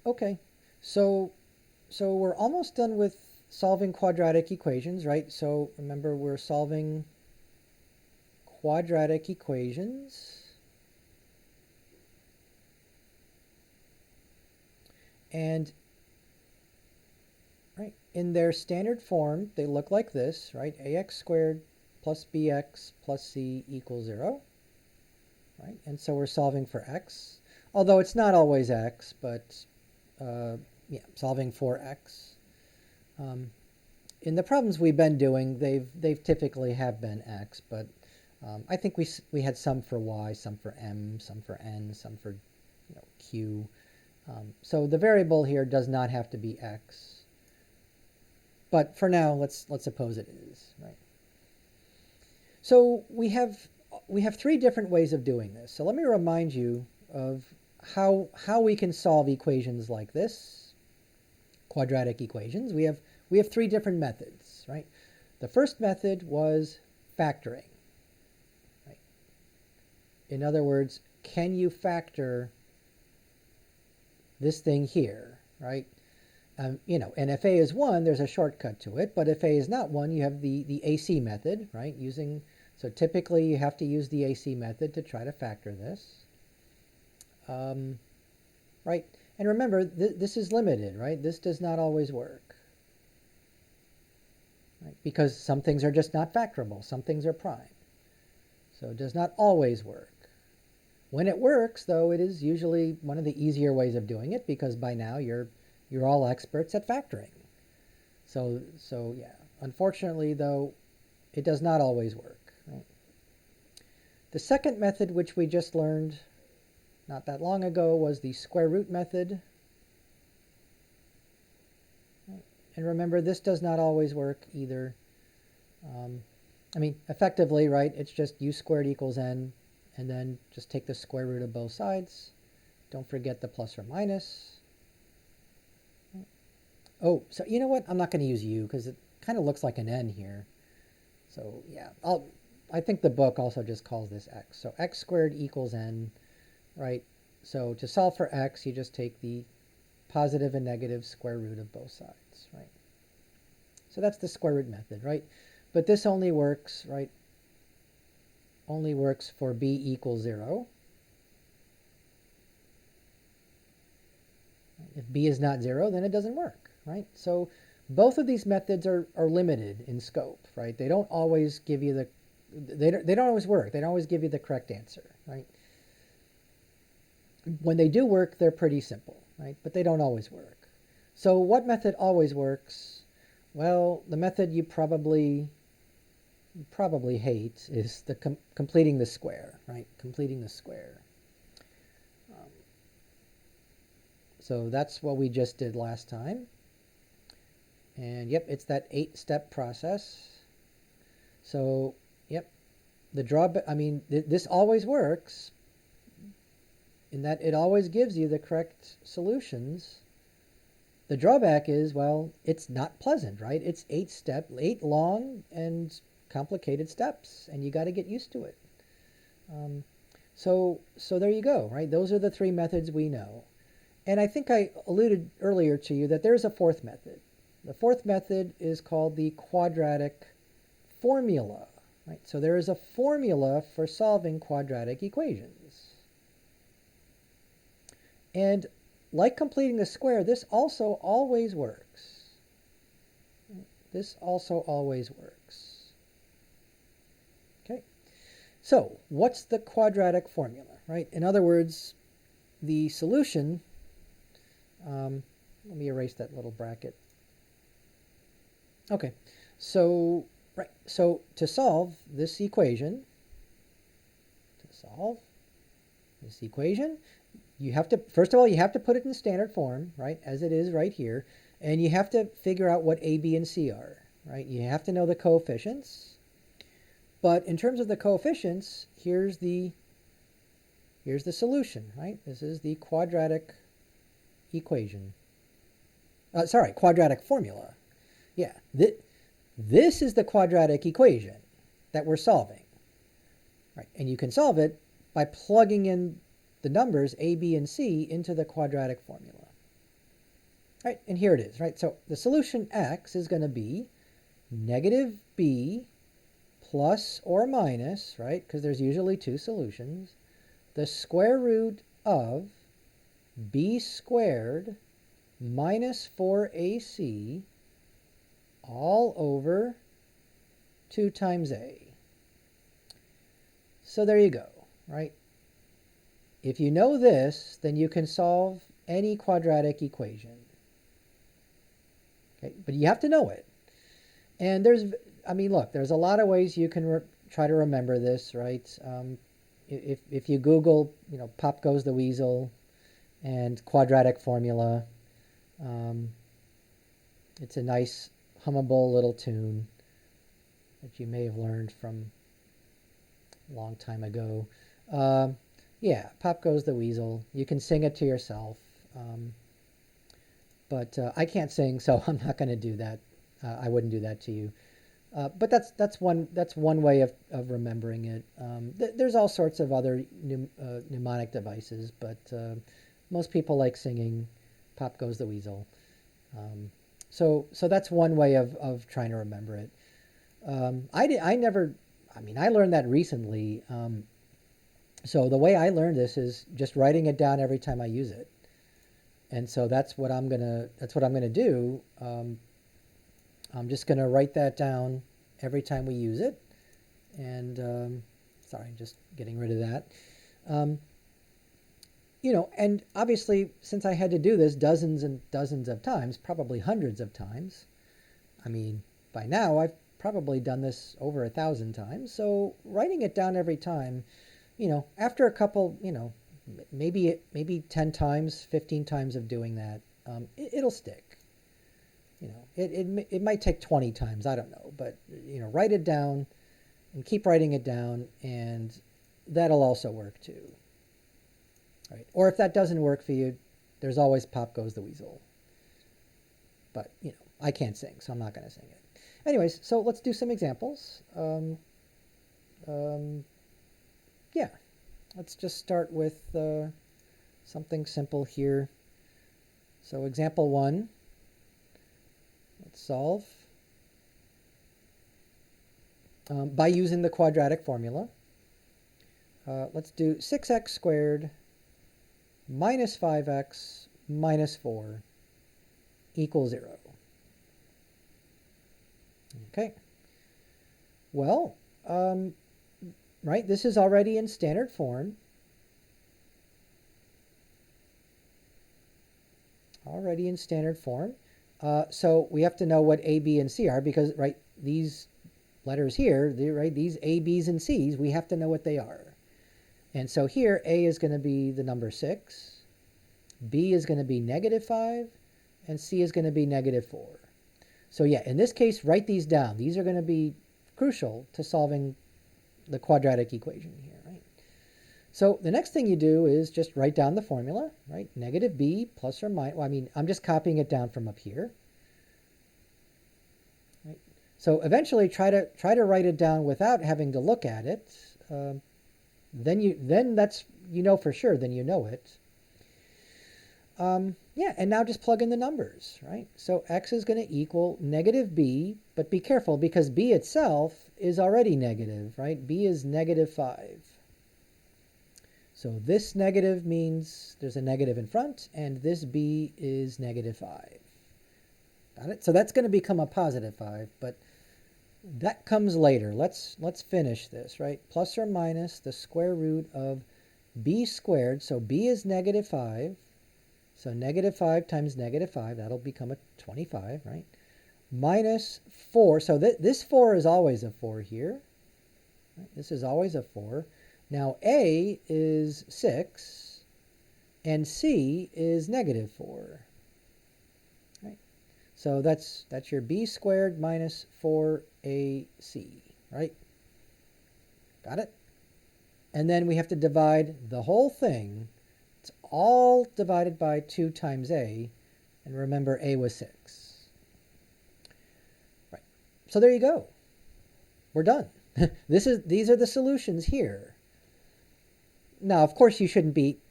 Okay, so we're almost done with solving quadratic equations, right? So remember, we're solving quadratic equations. And right, in their standard form, they look like this, right? Ax squared plus bx plus c equals 0, right? And so we're solving for x, although it's not always x, but yeah, solving for x. In the problems we've been doing, they've typically have been x, but I think we had some for y, some for m, some for n, some for q. So the variable here does not have to be x, but for now, let's suppose it is, right? So we have three different ways of doing this. So let me remind you of how we can solve equations like this, quadratic equations. We have three different methods, right? The first method was factoring. Right? In other words, can you factor this thing here, right? And if A is 1, there's a shortcut to it, but if A is not 1, you have the AC method, right? So typically you have to use the AC method to try to factor this, right? And remember, this is limited, right? This does not always work, right? Because some things are just not factorable. Some things are prime. So it does not always work. When it works, though, it is usually one of the easier ways of doing it because by now you're all experts at factoring. So yeah, unfortunately, though, it does not always work. Right? The second method, which we just learned not that long ago, was the square root method. Right? And remember, this does not always work either. I mean, effectively, right, it's just u squared equals n, and then just take the square root of both sides. Don't forget the plus or minus. Oh, so you know what? I'm not going to use u because it kind of looks like an n here. So yeah, I think the book also just calls this x. So x squared equals n, right? So to solve for x, you just take the positive and negative square root of both sides, right? So that's the square root method, right? But this only works, right? Only works for b equals 0. If b is not 0, then it doesn't work, right? So both of these methods are limited in scope, right? They don't always give you the, they don't always work. They don't always give you the correct answer, right? When they do work, they're pretty simple, right? But they don't always work. So what method always works? Well, the method you probably hate is the completing the square, right? Completing the square. So that's what we just did last time. And yep, it's that 8-step process. So, yep, the drawback, I mean, this always works in that it always gives you the correct solutions. The drawback is, well, it's not pleasant, right? It's 8 long and complicated steps, and you got to get used to it. So there you go, right? Those are the three methods we know. And I think I alluded earlier to you that there's a fourth method. The fourth method is called the quadratic formula, right? So there is a formula for solving quadratic equations. And like completing the square, this also always works. This also always works. Okay. So what's the quadratic formula, right? In other words, the solution, let me erase that little bracket. Okay, so to solve this equation, you have to, first of all, you have to put it in standard form, right, as it is right here, and you have to figure out what a, b, and c are, right? You have to know the coefficients. But in terms of the coefficients, here's the solution, right? This is the quadratic equation. Quadratic formula. Yeah, this is the quadratic equation that we're solving, right? And you can solve it by plugging in the numbers a, b, and c into the quadratic formula. Right, and here it is, right? So the solution x is going to be negative b plus or minus, right? Because there's usually two solutions. The square root of b squared minus 4ac all over 2 times a. So there you go, right? If you know this, then you can solve any quadratic equation. Okay, but you have to know it. And look, there's a lot of ways you can try to remember this, right? If you Google, Pop Goes the Weasel and quadratic formula, it's a nice hummable little tune that you may have learned from a long time ago. Yeah, Pop Goes the Weasel. You can sing it to yourself. But I can't sing, so I'm not going to do that. I wouldn't do that to you. But that's one way of remembering it. There's all sorts of other mnemonic devices, but most people like singing Pop Goes the Weasel. So that's one way of trying to remember it. I learned that recently. So the way I learned this is just writing it down every time I use it. And so that's what I'm gonna do. I'm just gonna write that down every time we use it. And sorry, just getting rid of that. And obviously, since I had to do this dozens and dozens of times, probably hundreds of times, by now I've probably done this over 1,000 times. So writing it down every time, after a couple, maybe 10 times, 15 times of doing that, it'll stick. It might take 20 times, I don't know, but write it down and keep writing it down, and that'll also work too. Right? Or if that doesn't work for you, there's always Pop Goes the Weasel. But I can't sing, so I'm not going to sing it. Anyways, so let's do some examples. Yeah, let's just start with something simple here. So example 1, let's solve by using the quadratic formula. Let's do 6x squared minus 5x minus 4 equals 0. Okay. Well, right, this is already in standard form. So we have to know what A, B, and C are because, right, these letters here, these A, B's, and C's, we have to know what they are. And so here, A is going to be the number 6, B is going to be negative 5, and C is going to be negative 4. So yeah, in this case, write these down. These are going to be crucial to solving the quadratic equation here, right? So the next thing you do is just write down the formula, right? Negative b plus or minus, I'm just copying it down from up here. Right? So eventually try to write it down without having to look at it. Then that's, for sure, then you know it. Yeah, and now just plug in the numbers, right? So x is going to equal negative b, but be careful because b itself is already negative, right? B is negative 5. So this negative means there's a negative in front, and this b is negative 5. Got it? So that's going to become a positive 5, but that comes later. Let's finish this, right? Plus or minus the square root of b squared. So b is negative 5. So negative 5 times negative 5, that'll become a 25, right? Minus 4. So this 4 is always a 4 here. Right? This is always a 4. Now A is 6, and C is negative 4. Right? So that's your b squared minus 4ac, right? Got it? And then we have to divide the whole thing. It's all divided by 2 times a, and remember a was 6. Right. So there you go. We're done. These are the solutions here. Now, of course, you shouldn't be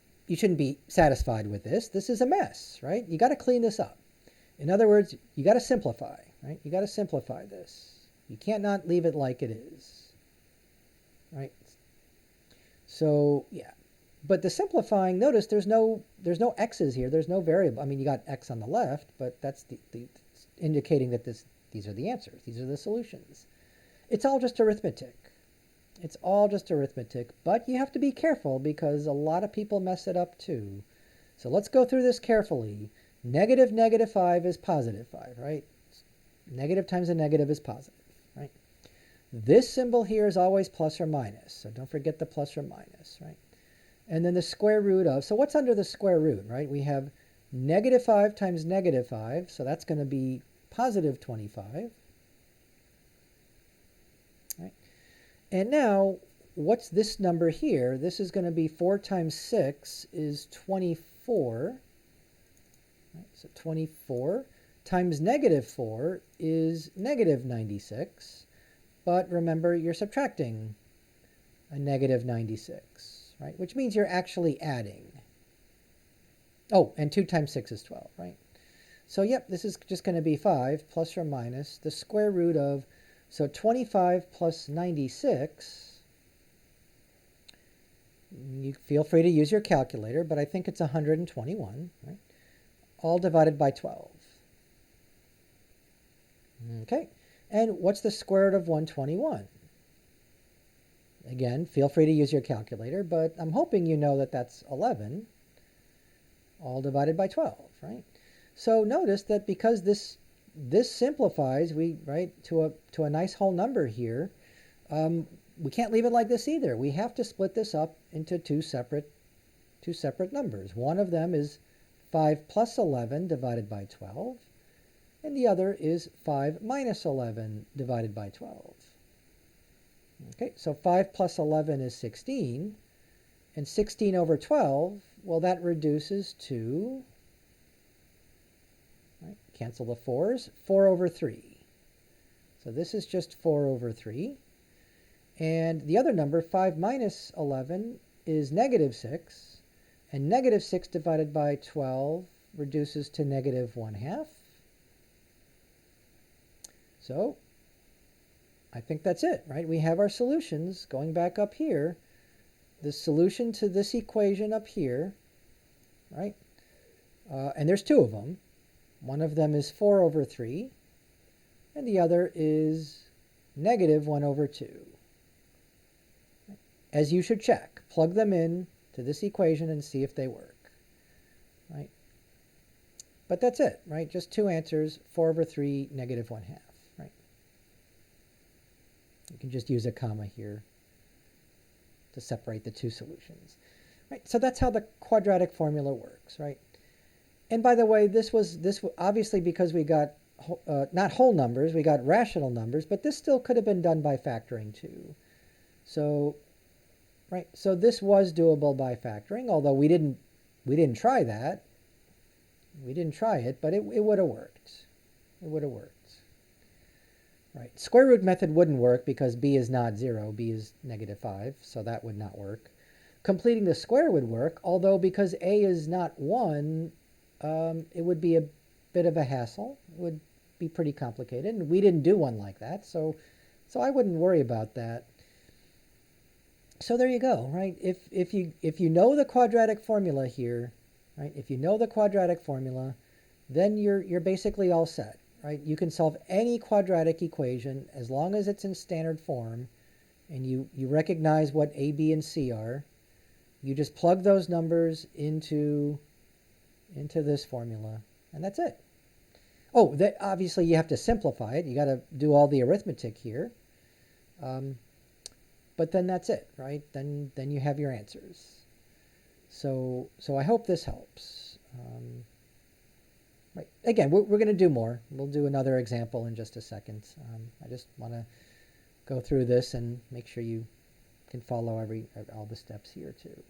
satisfied with this. This is a mess, right? You got to clean this up. In other words, you got to simplify, right? You got to simplify this. You can't not leave it like it is, right? So yeah, but the simplifying, notice there's no x's here. There's no variable. I mean, you got x on the left, but that's the indicating that these are the answers. These are the solutions. It's all just arithmetic. It's all just arithmetic, but you have to be careful because a lot of people mess it up too. So let's go through this carefully. Negative 5 is positive 5, right? Negative times a negative is positive, right? This symbol here is always plus or minus, so don't forget the plus or minus, right? And then the square root of, so what's under the square root, right? We have negative 5 times negative 5, so that's going to be positive 25. Right? And now, what's this number here? This is going to be 4 times 6 is 24. Right? So 24 times negative 4 is negative 96. But remember, you're subtracting a negative 96, right? Which means you're actually adding. Oh, and 2 times 6 is 12, right? So, yep, this is just going to be 5 plus or minus the square root of, so 25 plus 96. You feel free to use your calculator, but I think it's 121, right? All divided by 12. Okay, and what's the square root of 121? Again, feel free to use your calculator, but I'm hoping you know that that's 11, all divided by 12, right? So notice that because this simplifies, to a nice whole number here, we can't leave it like this either. We have to split this up into two separate numbers. One of them is 5 plus 11 divided by 12, and the other is 5 minus 11 divided by 12. Okay, so 5 plus 11 is 16, and 16 over 12, well, that reduces to, right, cancel the 4s, 4 over 3. So this is just 4 over 3. And the other number, 5 minus 11, is negative 6. And negative 6 divided by 12 reduces to negative 1/2. So I think that's it, right? We have our solutions going back up here. The solution to this equation up here, right? And there's two of them. One of them is 4 over 3, and the other is negative 1 over 2. As you should check, plug them in to this equation and see if they work, right? But that's it, right? Just two answers, 4 over 3, negative 1/2, right? You can just use a comma here to separate the two solutions, right? So that's how the quadratic formula works, right? And by the way, this was obviously because we got not whole numbers, we got rational numbers, but this still could have been done by factoring too. So, right, so this was doable by factoring, although we didn't try that. We didn't try it, but it would have worked. It would have worked. Right, square root method wouldn't work because b is not 0, b is negative 5, so that would not work. Completing the square would work, although because a is not 1, it would be a bit of a hassle. It would be pretty complicated, and we didn't do one like that, so I wouldn't worry about that. So there you go, right? If you know the quadratic formula here, right? If you know the quadratic formula, then you're basically all set, right? You can solve any quadratic equation as long as it's in standard form, and you recognize what a, b, and c are. You just plug those numbers into this formula, and that's it. Oh, obviously you have to simplify it. You got to do all the arithmetic here. But then that's it, right? Then you have your answers. So I hope this helps. Right. Again, we're going to do more. We'll do another example in just a second. I just want to go through this and make sure you can follow all the steps here too.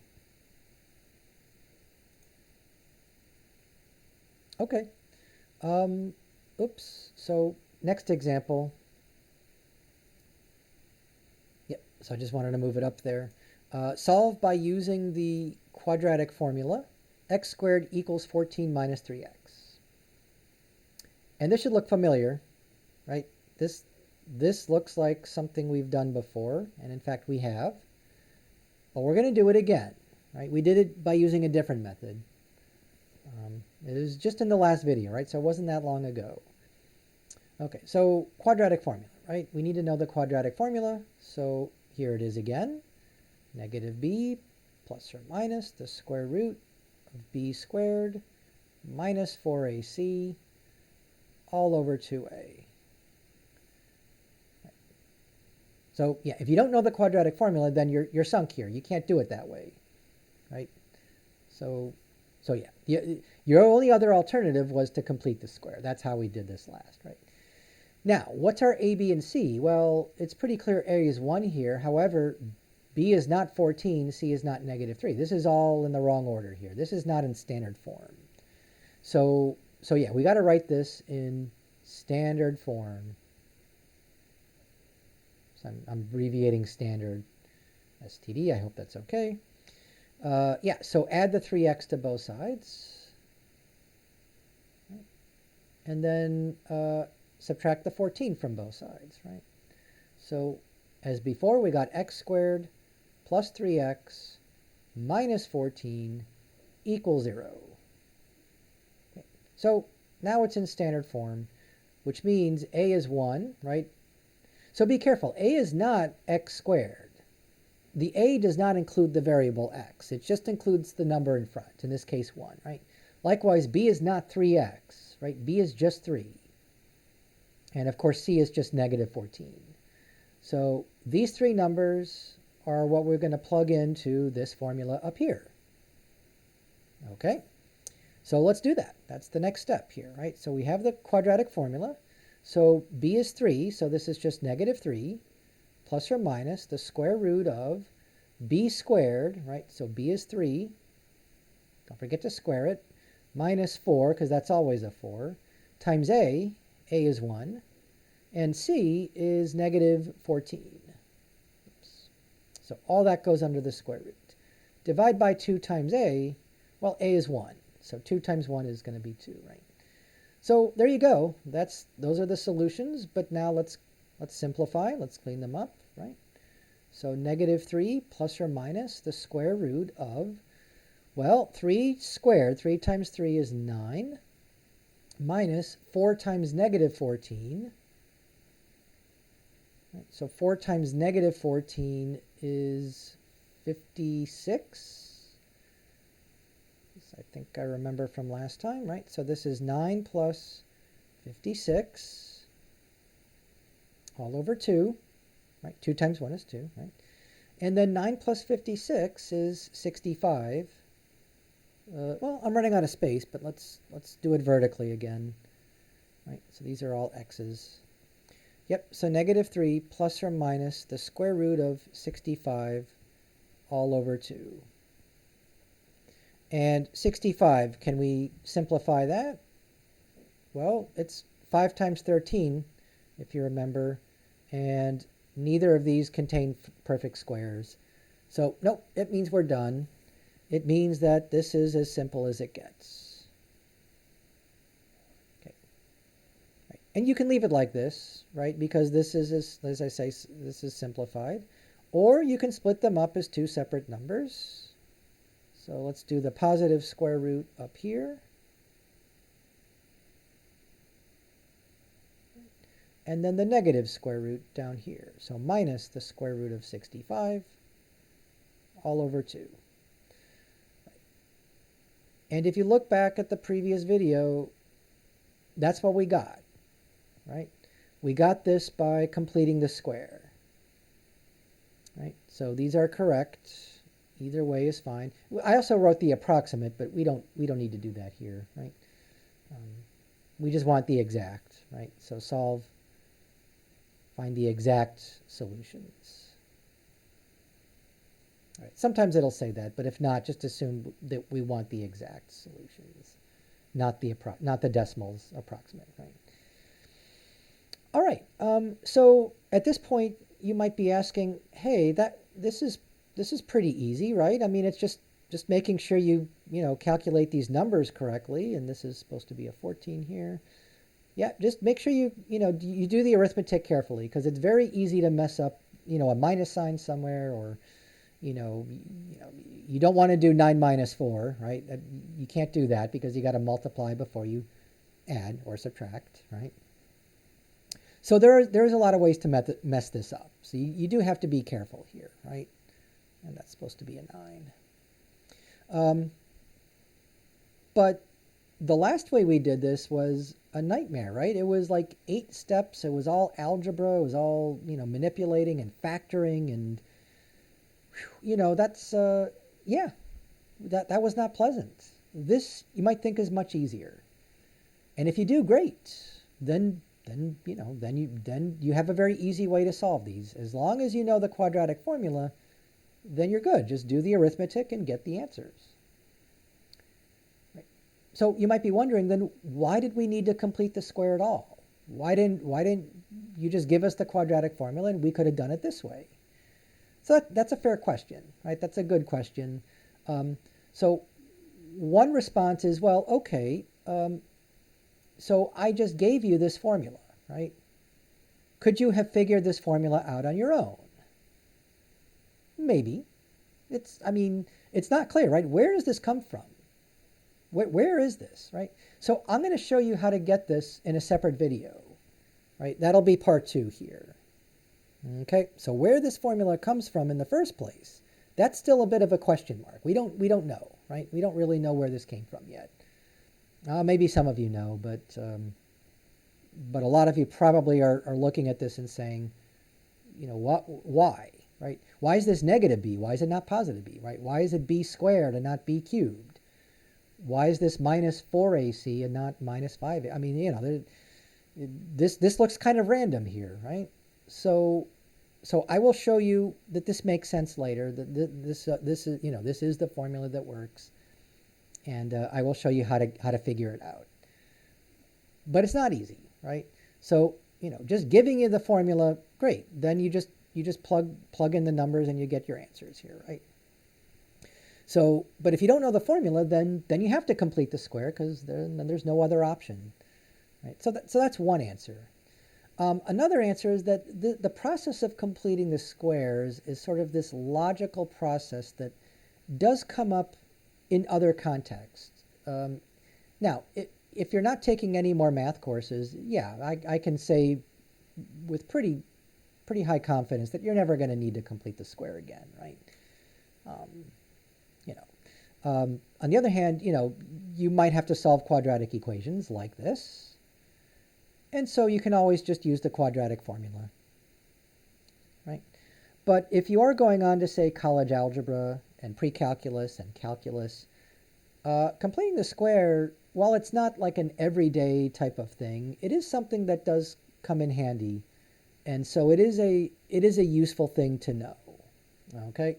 Okay. Oops. So next example. Yep. So I just wanted to move it up there. Solve by using the quadratic formula. X squared equals 14 minus 3x. And this should look familiar, right? This looks like something we've done before, and in fact we have. But we're going to do it again, right? We did it by using a different method. It was just in the last video, right? So it wasn't that long ago. Okay, so quadratic formula, right? We need to know the quadratic formula. So here it is again. Negative b plus or minus the square root of b squared minus 4ac all over 2a. So yeah, if you don't know the quadratic formula, then you're sunk here. You can't do it that way, right? So yeah, your only other alternative was to complete the square. That's how we did this last, right? Now, what's our a, b, and c? Well, it's pretty clear a is 1 here. However, b is not 14, c is not negative 3. This is all in the wrong order here. This is not in standard form. So yeah, we got to write this in standard form. So I'm abbreviating standard STD. I hope that's okay. Yeah, so add the 3x to both sides. And then subtract the 14 from both sides, right? So as before, we got x squared plus 3x minus 14 equals 0. Okay. So now it's in standard form, which means a is 1, right? So be careful. A is not x squared. The a does not include the variable x. It just includes the number in front, in this case 1, right? Likewise, b is not 3x, right? B is just 3. And of course, c is just negative 14. So these three numbers are what we're going to plug into this formula up here. Okay? So let's do that. That's the next step here, right? So we have the quadratic formula. So b is 3, so this is just negative 3, plus or minus the square root of b squared, right? So b is 3, don't forget to square it, minus 4, because that's always a 4, times a is 1, and c is negative 14. Oops. So all that goes under the square root. Divide by 2 times a, well, a is 1, so 2 times 1 is going to be 2, right? So there you go. Those are the solutions, but now let's simplify. Let's clean them up, right? So negative 3 plus or minus the square root of, well, 3 squared, 3 times 3 is 9, minus 4 times negative 14. Right, so 4 times negative 14 is 56. I think I remember from last time, right? So this is 9 plus 56 all over 2, right? 2 times 1 is 2, right? And then 9 plus 56 is 65. Well, I'm running out of space, but let's do it vertically again, right? So these are all x's. Yep, so negative 3 plus or minus the square root of 65 all over 2. And 65, can we simplify that? Well, it's 5 times 13, if you remember, and neither of these contain perfect squares. So, nope, it means we're done. It means that this is as simple as it gets. Okay. Right. And you can leave it like this, right, because this is, as I say, this is simplified. Or you can split them up as two separate numbers. So let's do the positive square root up here. And then the negative square root down here. So minus the square root of 65 all over 2. And if you look back at the previous video, that's what we got, right? We got this by completing the square, right? So these are correct. Either way is fine. I also wrote the approximate, but we don't need to do that here, right? We just want the exact, right? So find the exact solutions. All right. Sometimes it'll say that, but if not, just assume that we want the exact solutions, not the decimals approximate, right? All right. So at this point, you might be asking, hey, this is pretty easy, right? I mean, it's just making sure you calculate these numbers correctly, and this is supposed to be a 14 here. Yeah, just make sure you do the arithmetic carefully, because it's very easy to mess up, a minus sign somewhere, or you know, you don't want to do 9 minus 4, right? You can't do that because you got to multiply before you add or subtract, right? So there's a lot of ways to mess this up. So you do have to be careful here, right? And that's supposed to be a 9. But the last way we did this was a nightmare, right? It was like 8 steps. It was all algebra. It was all, manipulating and factoring, and that's yeah, that was not pleasant. This you might think is much easier, and if you do, great. Then you have a very easy way to solve these. As long as you know the quadratic formula, then you're good. Just do the arithmetic and get the answers. Right. So you might be wondering, then why did we need to complete the square at all? Why didn't you just give us the quadratic formula and we could have done it this way? So that's a fair question, right? That's a good question. So one response is, well, okay, so I just gave you this formula, right? Could you have figured this formula out on your own? Maybe. It's not clear, right? Where does this come from? Where is this, right? So I'm going to show you how to get this in a separate video, right? That'll be part 2 here. Okay, so where this formula comes from in the first place, that's still a bit of a question mark. We don't know, right? We don't really know where this came from yet. Maybe some of you know, but a lot of you probably are looking at this and saying, why, right? Why is this negative b? Why is it not positive b, right? Why is it b squared and not b cubed? Why is this minus 4ac and not minus 5? I mean, this looks kind of random here, right? So I will show you that this makes sense later. That this is the formula that works, and I will show you how to figure it out. But it's not easy, right? So just giving you the formula, great. Then you just plug in the numbers and you get your answers here, right? So, but if you don't know the formula, then you have to complete the square, because there's no other option, right? So that's one answer. Another answer is that the process of completing the squares is sort of this logical process that does come up in other contexts. Now, if you're not taking any more math courses, yeah, I can say with pretty high confidence that you're never going to need to complete the square again, right? On the other hand, you might have to solve quadratic equations like this. And so you can always just use the quadratic formula, right? But if you are going on to, say, college algebra and pre-calculus and calculus, completing the square, while it's not like an everyday type of thing, it is something that does come in handy. And so it is a useful thing to know, okay?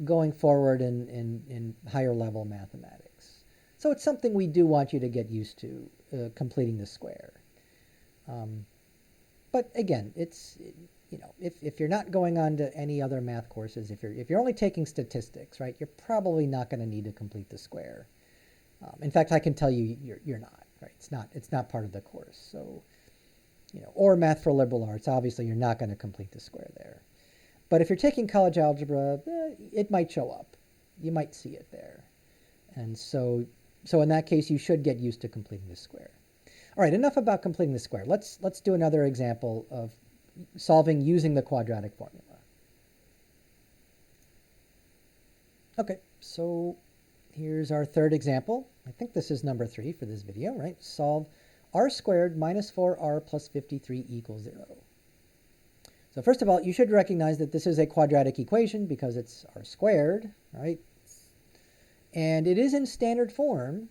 Going forward in higher level mathematics. So it's something we do want you to get used to, completing the square. But again, it's, if you're not going on to any other math courses, if you're only taking statistics, right, you're probably not going to need to complete the square. In fact, I can tell you you're not, right? It's not part of the course. So, or math for liberal arts, obviously you're not going to complete the square there. But if you're taking college algebra, it might show up. You might see it there. And so in that case, you should get used to completing the square. All right, enough about completing the square. Let's do another example of solving using the quadratic formula. Okay, so here's our third example. I think this is number 3 for this video, right? Solve r squared minus 4r plus 53 equals 0. So first of all, you should recognize that this is a quadratic equation because it's r squared, right? And it is in standard form.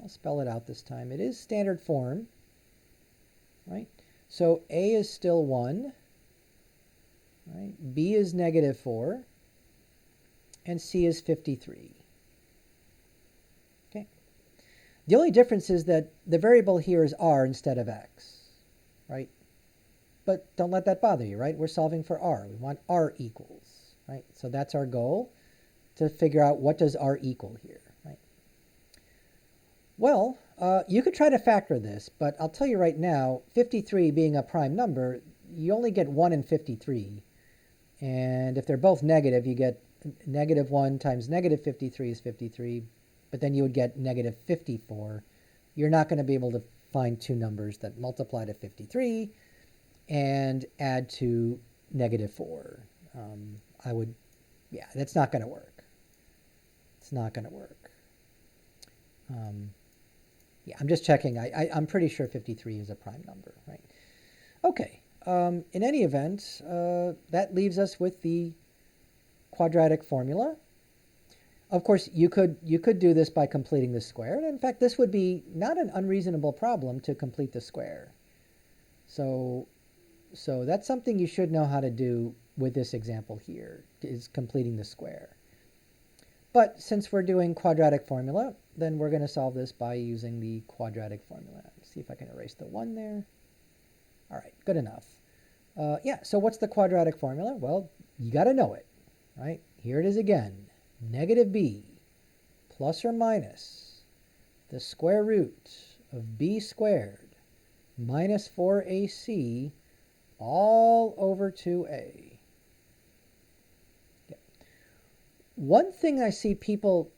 I'll spell it out this time. It is standard form, right? So a is still 1, right? B is negative 4, and C is 53. Okay. The only difference is that the variable here is r instead of x, right? But don't let that bother you, right? We're solving for r. We want r equals, right? So that's our goal, to figure out what does r equal here, right? Well, You could try to factor this, but I'll tell you right now, 53 being a prime number, you only get 1 in 53. And if they're both negative, you get negative 1 times negative 53 is 53, but then you would get negative 54. You're not going to be able to find two numbers that multiply to 53 and add to negative 4. Yeah, that's not going to work. It's not going to work. Yeah, I'm just checking. I'm pretty sure 53 is a prime number, right? Okay. In any event, that leaves us with the quadratic formula. Of course, you could do this by completing the square. And in fact, this would be not an unreasonable problem to complete the square. So that's something you should know how to do with this example here, is completing the square. But since we're doing quadratic formula, then we're going to solve this by using the quadratic formula. Let's see if I can erase the 1 there. All right, good enough. Yeah, so what's the quadratic formula? Well, you got to know it, right? Here it is again. Negative b plus or minus the square root of b squared minus 4ac all over 2a. One thing I see people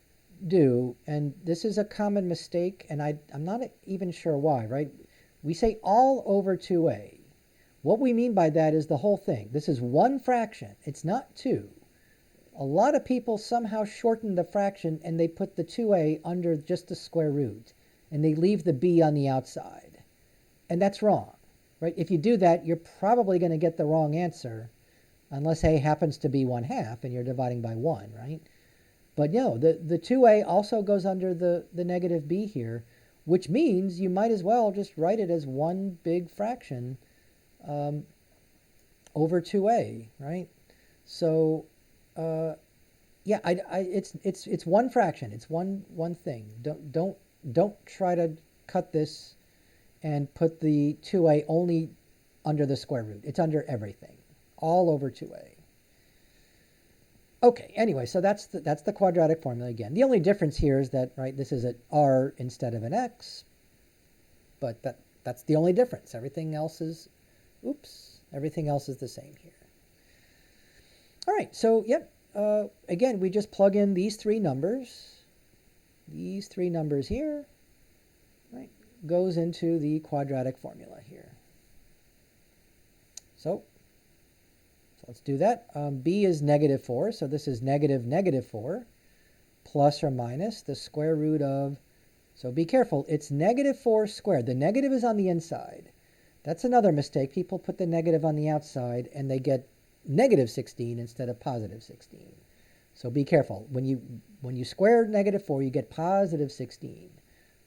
do, and this is a common mistake, and I'm not even sure why, right? We say all over 2a. What we mean by that is the whole thing. This is one fraction. It's not 2. A lot of people somehow shorten the fraction and they put the 2a under just the square root, and they leave the b on the outside. And that's wrong, right? If you do that, you're probably going to get the wrong answer, unless a happens to be 1/2 and you're dividing by 1, right? But no, the 2a also goes under the negative b here, which means you might as well just write it as one big fraction over 2a, right? So yeah, it's one fraction. It's one thing. Don't try to cut this and put the 2a only under the square root. It's under everything, all over 2a. Okay, anyway, so that's the quadratic formula again. The only difference here is that, right, this is an r instead of an x, but that's the only difference. Everything else is, everything else is the same here. All right, so, yep, again, we just plug in these three numbers here, right, goes into the quadratic formula here. So let's do that. B is negative 4, so this is negative 4 plus or minus the square root of, so be careful, it's negative 4 squared. The negative is on the inside. That's another mistake. People put the negative on the outside and they get negative 16 instead of positive 16. So be careful. When you square negative 4, you get positive 16,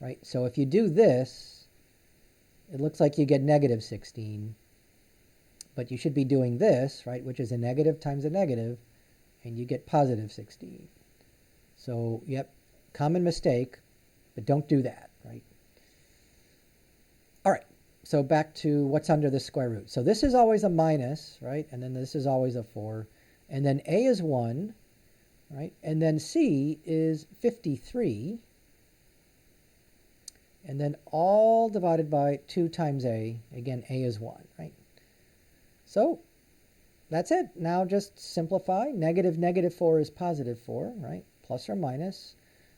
right? So if you do this, it looks like you get negative 16. But you should be doing this, right, which is a negative times a negative, and you get positive 16. So, yep, common mistake, but don't do that, right? All right, so back to what's under the square root. So this is always a minus, right, and then this is always a 4. And then a is 1, right, and then c is 53. And then all divided by 2 times a. Again, a is 1, right? So that's it. Now just simplify. Negative 4 is positive 4, right? Plus or minus.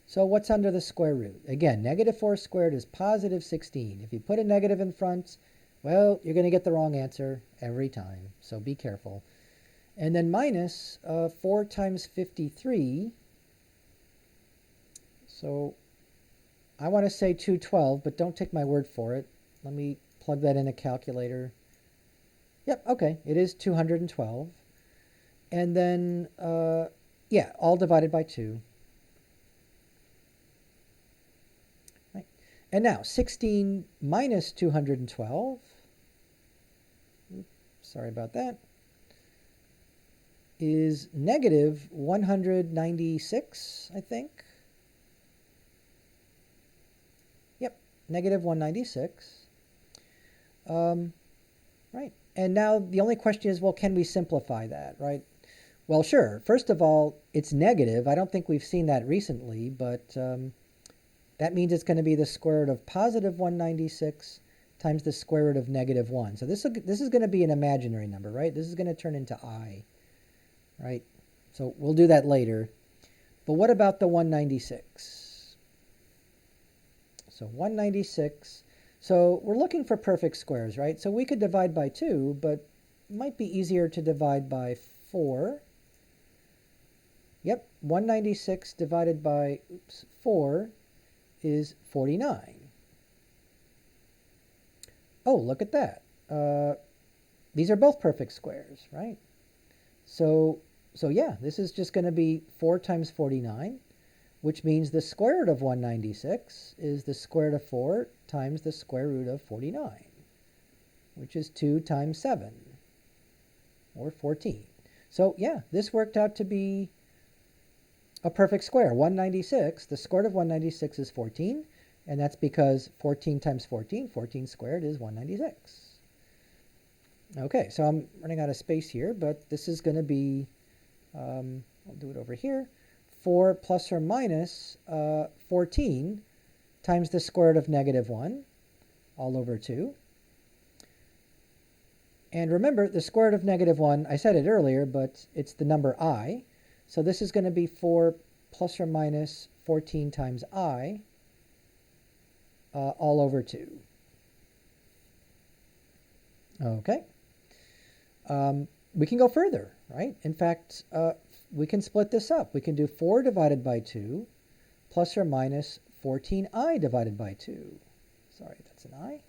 So what's under the square root? Again, negative 4 squared is positive 16. If you put a negative in front, well, you're going to get the wrong answer every time. So be careful. And then minus 4 times 53. So I want to say 212, but don't take my word for it. Let me plug that in a calculator. Yep, okay, it is 212. And then, yeah, all divided by 2. Right. And now, 16 minus 212. Oops, sorry about that. Is negative 196, I think. Yep, negative 196. Right. And now the only question is, well, can we simplify that, right? Well, sure. First of all, it's negative. I don't think we've seen that recently, but That means it's going to be the square root of positive 196 times the square root of negative 1. So this is going to be an imaginary number, right? This is going to turn into I, right? So we'll do that later. But what about the 196? So 196, so we're looking for perfect squares, right? So we could divide by 2, but it might be easier to divide by 4. Yep, 196 divided by 4 is 49. Oh, look at that. These are both perfect squares, right? So yeah, this is just going to be 4 times 49, which means the square root of 196 is the square root of 4 times the square root of 49, which is 2 times 7, or 14. So yeah, this worked out to be a perfect square. 196, the square root of 196 is 14, and that's because 14 times 14, 14 squared is 196. Okay, so I'm running out of space here, but this is going to be, I'll do it over here, 4 plus or minus 14 times the square root of negative 1, all over 2. And remember, the square root of negative 1, I said it earlier, but it's the number I. So this is going to be 4 plus or minus 14 times I, all over 2. Okay. We can go further, right? In fact, we can split this up. We can do 4 divided by 2 plus or minus 14i divided by 2. Sorry, that's an I.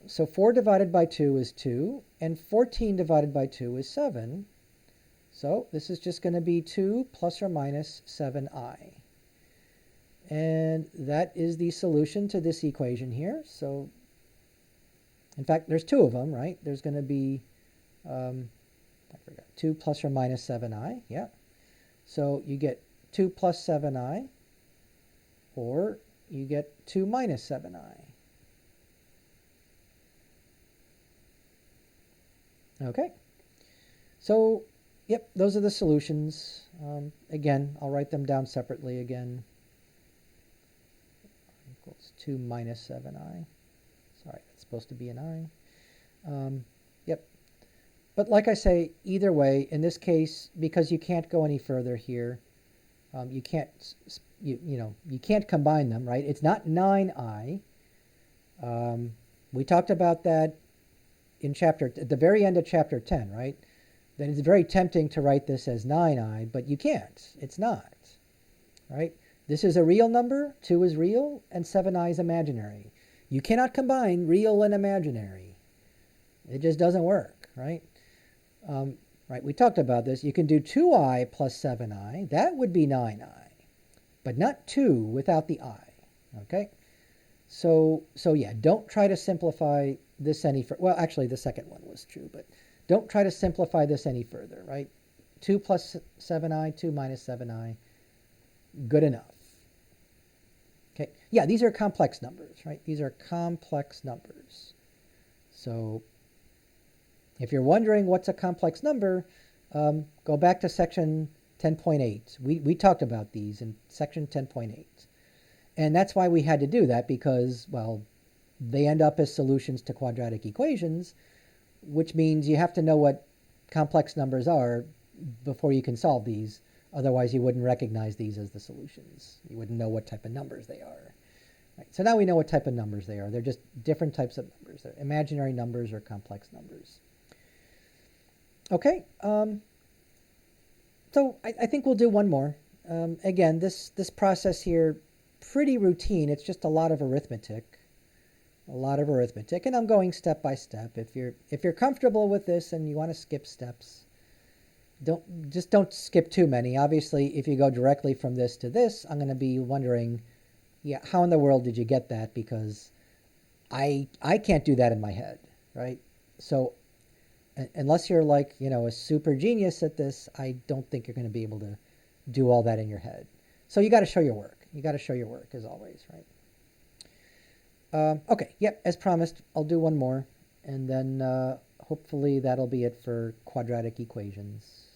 So 4 divided by 2 is 2, and 14 divided by 2 is 7. So this is just going to be 2 plus or minus 7i. And that is the solution to this equation here. So, in fact, there's 2 of them, right? There's going to be, I forgot, 2 plus or minus 7i, yeah. So you get 2 plus 7i, or you get 2 minus 7i. Okay. So, yep, those are the solutions. Again, I'll write them down separately again. Equals 2 minus 7i. Sorry, that's supposed to be an I. Yep. But like I say, either way, in this case, because you can't go any further here, you can't, you can't combine them, right? It's not 9i. We talked about that in at the very end of chapter 10, right? Then it's very tempting to write this as 9i, but you can't. It's not, right? This is a real number, 2 is real, and 7i is imaginary. You cannot combine real and imaginary. It just doesn't work, right? Right, we talked about this. You can do 2i plus 7i. That would be 9i, but not 2 without the I, okay? So yeah, don't try to simplify this any further. Well, actually, the second one was true, but don't try to simplify this any further, right? 2 plus 7i, 2 minus 7i, good enough. Okay, yeah, these are complex numbers, right? These are complex numbers. So if you're wondering what's a complex number, go back to section 10.8. We talked about these in section 10.8. And that's why we had to do that, because, well, they end up as solutions to quadratic equations, which means you have to know what complex numbers are before you can solve these. Otherwise, you wouldn't recognize these as the solutions. You wouldn't know what type of numbers they are. Right. So now we know what type of numbers they are. They're just different types of numbers. They're imaginary numbers or complex numbers. Okay. So I think we'll do one more. Again, this process here, pretty routine. It's just a lot of arithmetic. And I'm going step by step. If you're comfortable with this and you want to skip steps, don't skip too many. Obviously, if you go directly from this to this, I'm going to be wondering, yeah, how in the world did you get that? Because I can't do that in my head, right? So unless you're like, a super genius at this, I don't think you're going to be able to do all that in your head. So you got to show your work. You got to show your work as always, right? Okay, yep, as promised, I'll do one more, and then hopefully that'll be it for quadratic equations.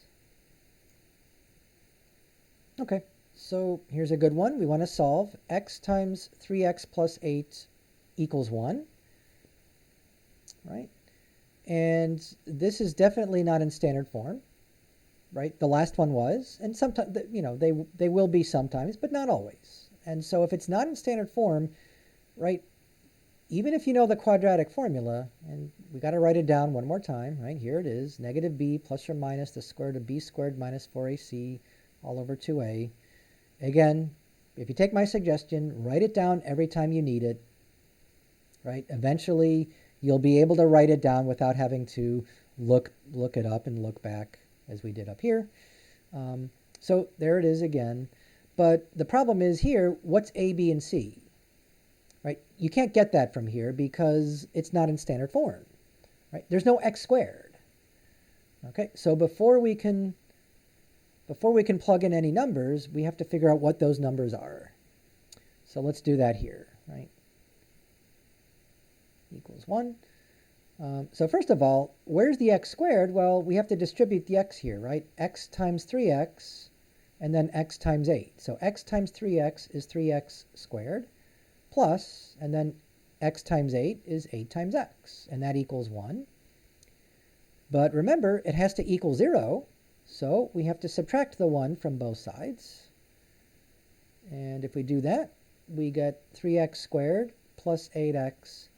Okay, So here's a good one. We want to solve x times 3x plus 8 equals 1, right? And this is definitely not in standard form, right? The last one was, and sometimes, you know, they will be sometimes, but not always. And so if it's not in standard form, right, even if you know the quadratic formula, and we got to write it down one more time, right? Here it is, negative b plus or minus the square root of b squared minus 4ac all over 2a. Again, if you take my suggestion, write it down every time you need it, right? Eventually, you'll be able to write it down without having to look it up and look back as we did up here. So there it is again. But the problem is here, what's a, b, and c? Right? You can't get that from here because it's not in standard form. Right? There's no x squared. Okay, so before we can plug in any numbers, we have to figure out what those numbers are. So let's do that here, right? Equals 1. So first of all, where's the x squared? Well, we have to distribute the x here, right? X times 3x, and then x times 8. So x times 3x is 3x squared, plus, and then x times 8 is 8 times x, and that equals 1. But remember, it has to equal 0, so we have to subtract the 1 from both sides. And if we do that, we get 3x squared plus 8x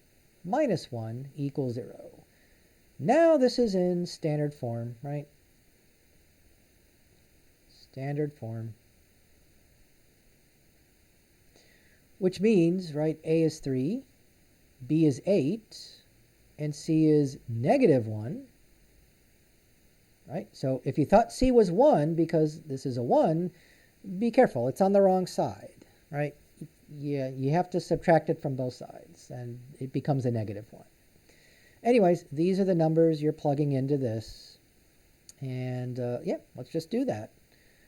minus 1 equals 0. Now this is in standard form, right? Standard form. Which means, right, a is 3, b is 8, and c is negative 1. Right? So if you thought c was 1 because this is a 1, be careful. It's on the wrong side, right? Yeah, you have to subtract it from both sides, and it becomes a negative 1. Anyways, these are the numbers you're plugging into this. And yeah, let's just do that.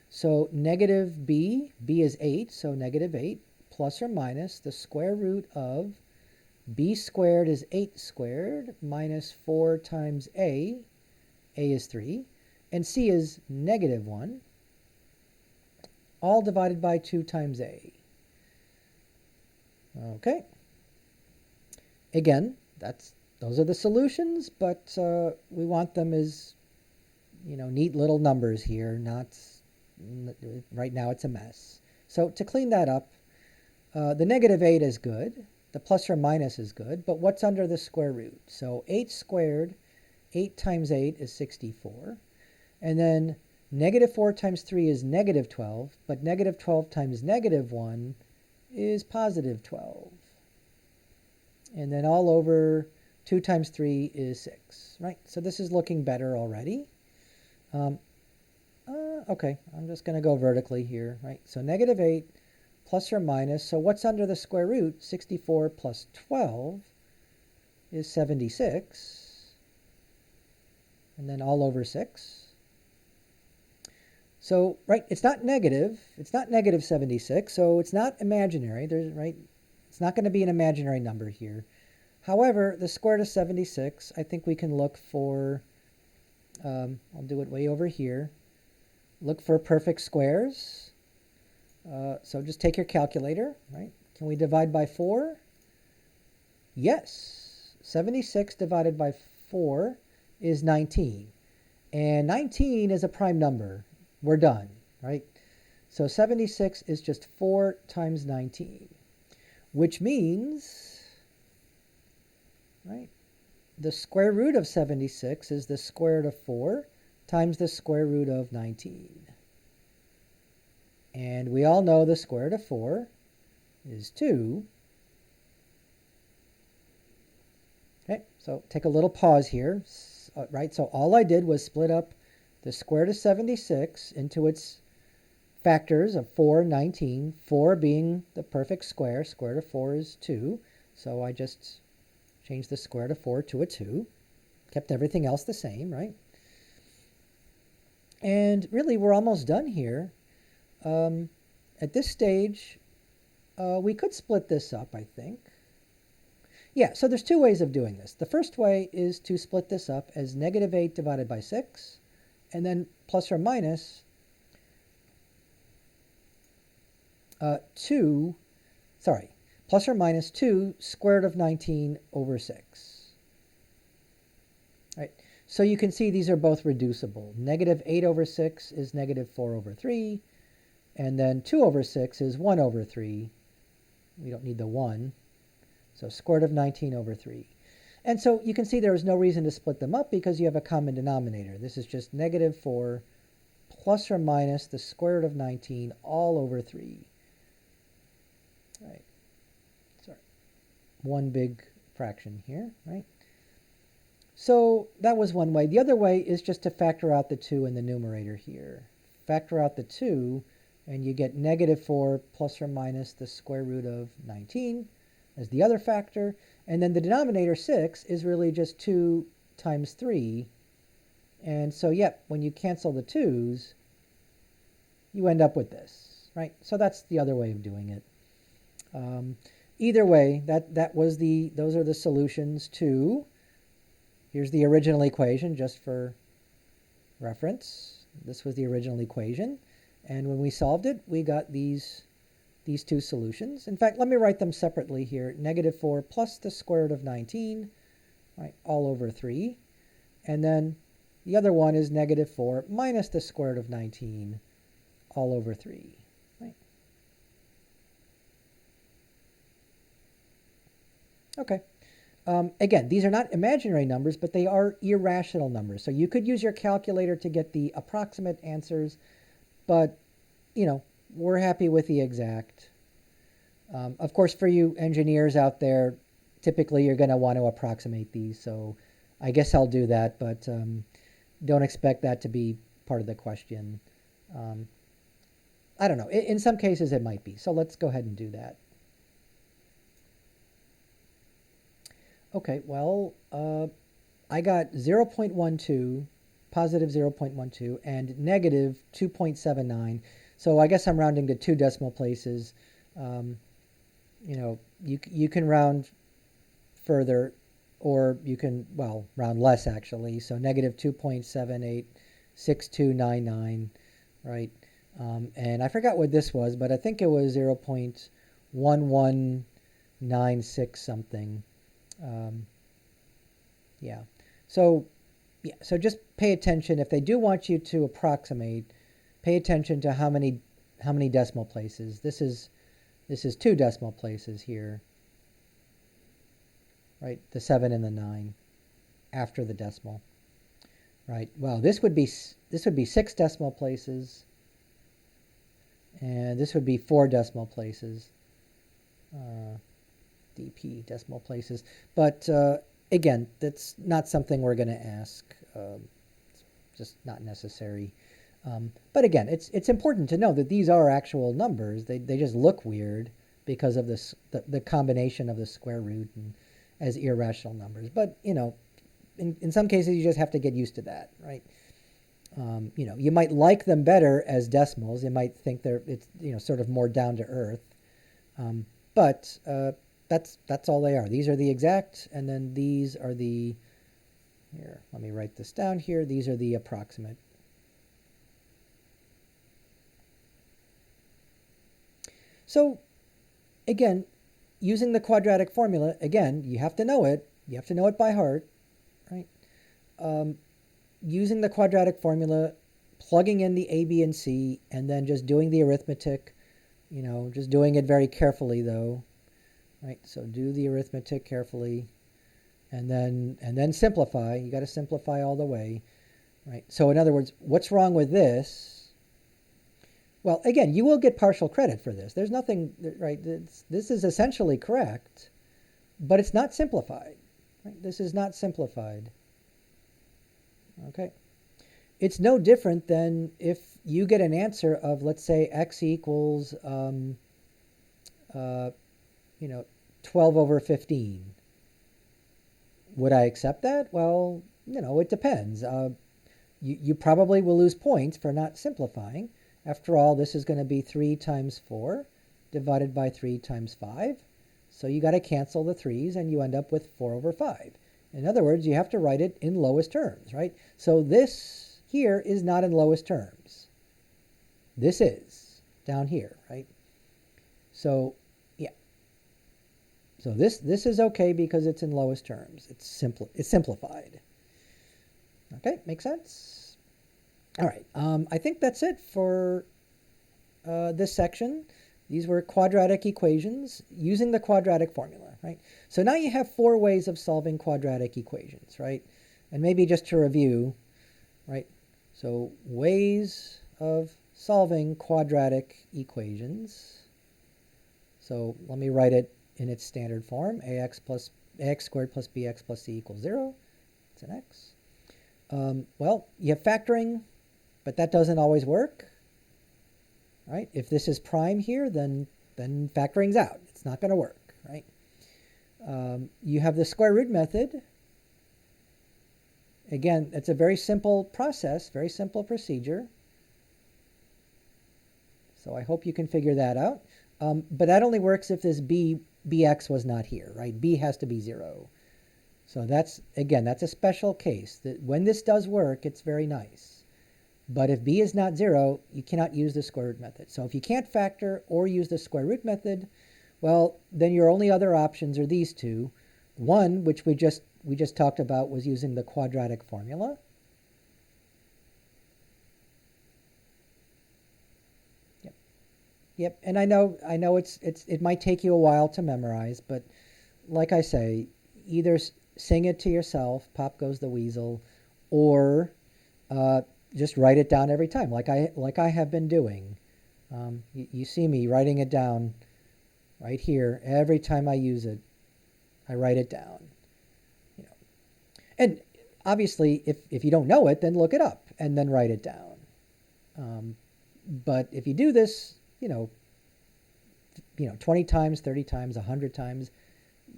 So negative b is 8, so negative 8, plus or minus the square root of b squared is 8 squared, minus 4 times a is 3, and c is negative 1, all divided by 2 times a. Okay. Again, those are the solutions, but we want them as, you know, neat little numbers here, not, right now it's a mess. So to clean that up, the negative 8 is good, the plus or minus is good, but what's under the square root? So 8 squared, 8 times 8 is 64, and then negative 4 times 3 is negative 12, but negative 12 times negative 1 is positive 12. And then all over 2 times 3 is 6, right? So this is looking better already. Okay, I'm just going to go vertically here, right? So negative 8 plus or minus, so what's under the square root? 64 plus 12 is 76, and then all over 6. So, right, it's not negative 76, so it's not imaginary, right? It's not going to be an imaginary number here. However, the square root of 76, I think we can look for, I'll do it way over here, look for perfect squares. So just take your calculator, right? Can we divide by 4? Yes. 76 divided by 4 is 19. And 19 is a prime number. We're done, right? So 76 is just 4 times 19, which means, right, the square root of 76 is the square root of 4 times the square root of 19. And we all know the square root of 4 is 2. Okay, so take a little pause here, right? So all I did was split up the square root of 76 into its factors of 4 and 19, 4 being the perfect square. Square root of 4 is 2, so I just changed the square root of 4 to a 2, kept everything else the same, right? And really, we're almost done here. At this stage, we could split this up, I think. Yeah, so there's two ways of doing this. The first way is to split this up as negative 8 divided by 6, and then plus or minus 2, sorry, plus or minus 2 square root of 19 over 6. Right. So you can see these are both reducible. Negative 8 over 6 is negative 4 over 3. And then 2 over 6 is 1 over 3. We don't need the 1. So square root of 19 over 3. And so you can see there is no reason to split them up because you have a common denominator. This is just negative 4 plus or minus the square root of 19 all over 3. Right. Sorry. One big fraction here, right? So that was one way. The other way is just to factor out the 2 in the numerator here. Factor out the 2, and you get negative 4 plus or minus the square root of 19 as the other factor. And then the denominator 6 is really just 2 times 3. And so, yep, when you cancel the 2's, you end up with this, right? So that's the other way of doing it. Either way, those are the solutions to, here's the original equation just for reference. This was the original equation. And when we solved it, we got these two solutions. In fact, let me write them separately here. Negative 4 plus the square root of 19, right, all over 3. And then the other one is negative 4 minus the square root of 19 all over 3. Right? Okay. Again, these are not imaginary numbers, but they are irrational numbers. So you could use your calculator to get the approximate answers, but, you know, we're happy with the exact. Of course, for you engineers out there, typically you're going to want to approximate these. So I guess I'll do that, but don't expect that to be part of the question. I don't know. In some cases, it might be. So let's go ahead and do that. Okay, well, I got 0.12, positive 0.12, and negative 2.79. So I guess I'm rounding to 2 decimal places. You know, you can round further, or you can, well, round less actually. So negative 2.786299, right? And I forgot what this was, but I think it was 0.1196 something. Yeah. So just pay attention. If they do want you to approximate, pay attention to how many decimal places. This is 2 decimal places here. Right? The 7 and the 9 after the decimal. Right? Well, this would be 6 decimal places. And this would be 4 decimal places. DP, decimal places. But again, that's not something we're going to ask. It's just not necessary. But again, it's important to know that these are actual numbers. They just look weird because of this the combination of the square root and as irrational numbers. But, you know, in some cases you just have to get used to that, right? You know, you might like them better as decimals. You might think it's sort of more down to earth. But that's all they are. These are the exact, and then these are the, here, let me write this down here. These are the approximate. So again, using the quadratic formula, again, you have to know it. You have to know it by heart, right? Using the quadratic formula, plugging in the A, B, and C, and then just doing the arithmetic, just doing it very carefully though, right? So do the arithmetic carefully, and then simplify. You got to simplify all the way, right? So in other words, what's wrong with this? Well, again, you will get partial credit for this. There's nothing, right? This is essentially correct, but it's not simplified, right? This is not simplified. Okay. It's no different than if you get an answer of, let's say, x equals, 12 over 15. Would I accept that? Well, it depends. You probably will lose points for not simplifying. After all, this is going to be 3 times 4 divided by 3 times 5. So you got to cancel the 3's and you end up with 4 over 5. In other words, you have to write it in lowest terms, right? So this here is not in lowest terms. This is down here, right? So, yeah. So this is okay because it's in lowest terms. It's simplified. Okay, makes sense? All right. I think that's it for this section. These were quadratic equations using the quadratic formula, right? So now you have 4 ways of solving quadratic equations, right? And maybe just to review, right? So ways of solving quadratic equations. So let me write it in its standard form. ax squared plus bx plus c equals 0. It's an x. Well, you have factoring, but that doesn't always work. Right? If this is prime here, then factoring's out. It's not going to work, right? You have the square root method. Again, it's a very simple process, very simple procedure. So I hope you can figure that out. But that only works if this bx was not here, right? B has to be 0. So that's a special case. That when this does work, it's very nice. But if b is not 0, you cannot use the square root method. So if you can't factor or use the square root method, well, then your only other options are these two. One, which we just talked about, was using the quadratic formula. Yep. And I know it might take you a while to memorize, but like I say, either sing it to yourself, pop goes the weasel, or just write it down every time, like I have been doing. You see me writing it down right here. Every time I use it, I write it down. You know, and obviously, if you don't know it, then look it up and then write it down. But if you do this, 20 times, 30 times, 100 times,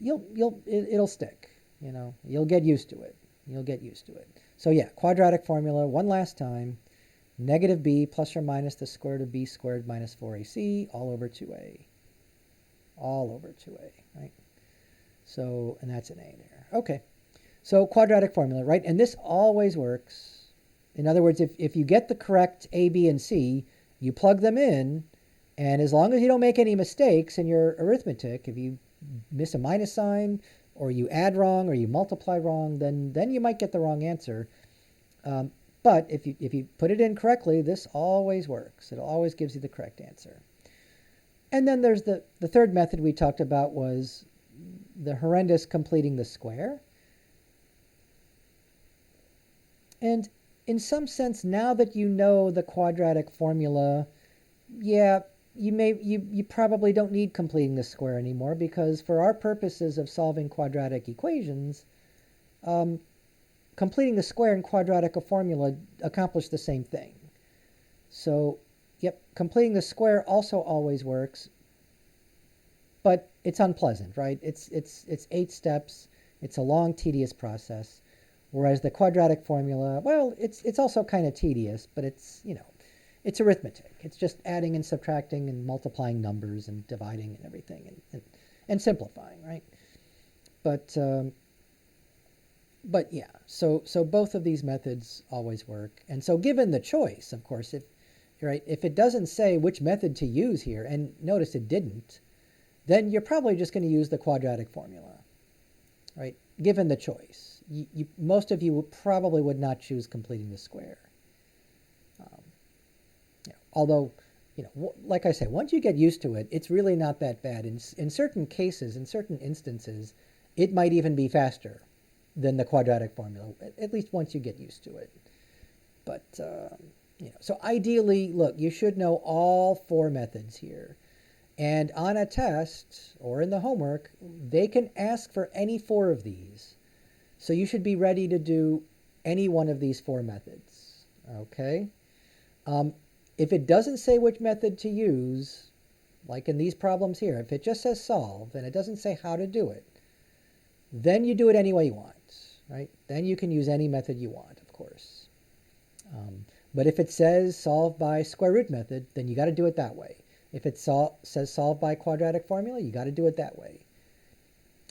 it'll stick. You'll get used to it. You'll get used to it. So yeah, quadratic formula, one last time. Negative b plus or minus the square root of b squared minus 4ac all over 2a. All over 2a, right? So, and that's an a there. Okay. So quadratic formula, right? And this always works. In other words, if you get the correct a, b, and c, you plug them in, and as long as you don't make any mistakes in your arithmetic, if you miss a minus sign, or you add wrong, or you multiply wrong, then you might get the wrong answer. But if you put it in correctly, this always works. It always gives you the correct answer. And then there's the third method we talked about was the horrendous completing the square. And in some sense, now that you know the quadratic formula, yeah, you probably don't need completing the square anymore, because for our purposes of solving quadratic equations, completing the square and quadratic formula accomplish the same thing. So, yep, completing the square also always works, but it's unpleasant, right? It's 8 steps. It's a long, tedious process. Whereas the quadratic formula, well, it's also kind of tedious, but it's arithmetic. It's just adding and subtracting and multiplying numbers and dividing and everything and simplifying, right? But yeah, so both of these methods always work. And so given the choice, of course, if it doesn't say which method to use here, and notice it didn't, then you're probably just going to use the quadratic formula, right? Given the choice. Most of you probably would not choose completing the square. Although, like I say, once you get used to it, it's really not that bad. In certain cases, in certain instances, it might even be faster than the quadratic formula, at least once you get used to it. But, so ideally, look, you should know all 4 methods here. And on a test or in the homework, they can ask for any 4 of these. So you should be ready to do any one of these 4 methods, okay? If it doesn't say which method to use, like in these problems here, if it just says solve and it doesn't say how to do it, then you do it any way you want, right? Then you can use any method you want, of course. But if it says solve by square root method, then you got to do it that way. If it says solve by quadratic formula, you got to do it that way.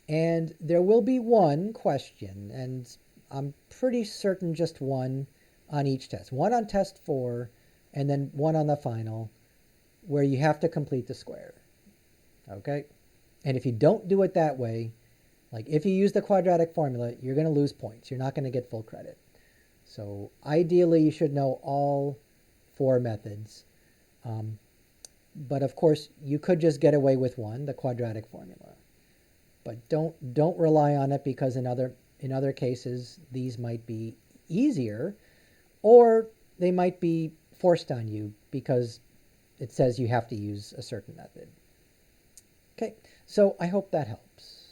And there will be one question, and I'm pretty certain just one on each test. One on test 4, and then one on the final, where you have to complete the square. Okay? And if you don't do it that way, like if you use the quadratic formula, you're going to lose points. You're not going to get full credit. So ideally, you should know all 4 methods. But of course, you could just get away with one, the quadratic formula. But don't rely on it, because in other cases, these might be easier, or they might be forced on you because it says you have to use a certain method. Okay, so I hope that helps.